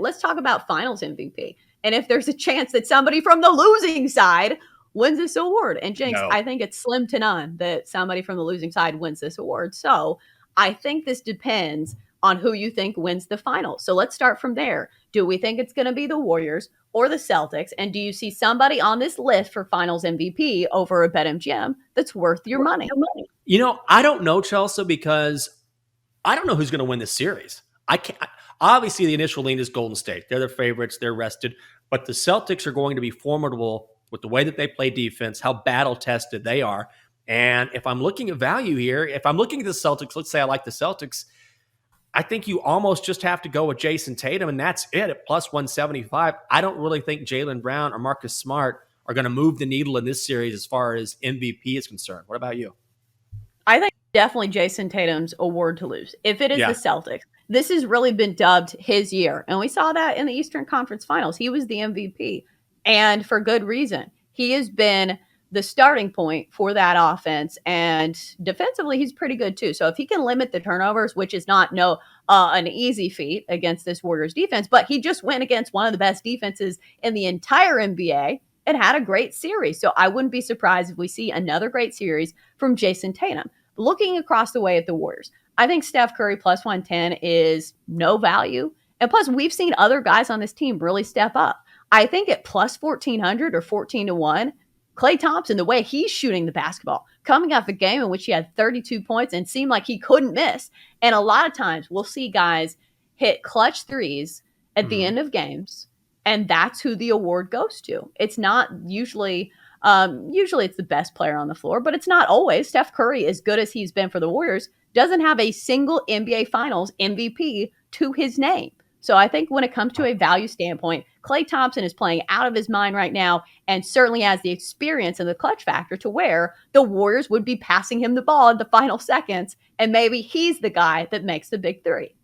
let's talk about finals MVP. And if there's a chance that somebody from the losing side wins this award. And Jenks, No. I think it's slim to none that somebody from the losing side wins this award. So I think this depends on who you think wins the final. So let's start from there. Do we think it's going to be the Warriors or the Celtics? And do you see somebody on this list for finals MVP over a BetMGM that's worth your money? I don't know, Chelsea, because I don't know who's going to win this series. I can't. Obviously, the initial lean is Golden State. They're the favorites. They're rested. But the Celtics are going to be formidable with the way that they play defense, how battle-tested they are. And if I'm looking at value here, if I'm looking at the Celtics, let's say I like the Celtics, I think you almost just have to go with Jason Tatum, and that's it at plus 175. I don't really think Jaylen Brown or Marcus Smart are going to move the needle in this series as far as MVP is concerned. What about you? I think definitely Jason Tatum's award to lose. If it is the Celtics, this has really been dubbed his year. And we saw that in the Eastern Conference Finals. He was the MVP, and for good reason. He has been the starting point for that offense, and defensively, he's pretty good too. So if he can limit the turnovers, which is not an easy feat against this Warriors defense, but he just went against one of the best defenses in the entire NBA and had a great series. So I wouldn't be surprised if we see another great series from Jason Tatum. Looking across the way at the Warriors, I think Steph Curry plus 110 is no value. And plus, we've seen other guys on this team really step up. I think at plus 1,400 or 14-1, Klay Thompson, the way he's shooting the basketball, coming off a game in which he had 32 points and seemed like he couldn't miss. And a lot of times we'll see guys hit clutch threes at the end of games, and that's who the award goes to. It's not usually it's the best player on the floor, but it's not always. Steph Curry, as good as he's been for the Warriors, doesn't have a single NBA Finals MVP to his name. So I think when it comes to a value standpoint, Klay Thompson is playing out of his mind right now and certainly has the experience and the clutch factor to where the Warriors would be passing him the ball in the final seconds, and maybe he's the guy that makes the big three.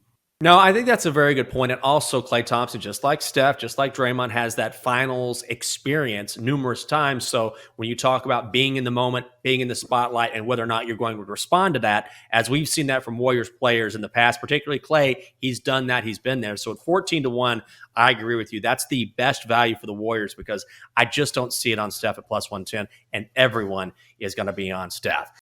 No, I think that's a very good point. And also, Klay Thompson, just like Steph, just like Draymond, has that finals experience numerous times. So when you talk about being in the moment, being in the spotlight, and whether or not you're going to respond to that, as we've seen that from Warriors players in the past, particularly Klay, he's done that. He's been there. So at 14-1, I agree with you. That's the best value for the Warriors because I just don't see it on Steph at plus 110, and everyone is going to be on Steph.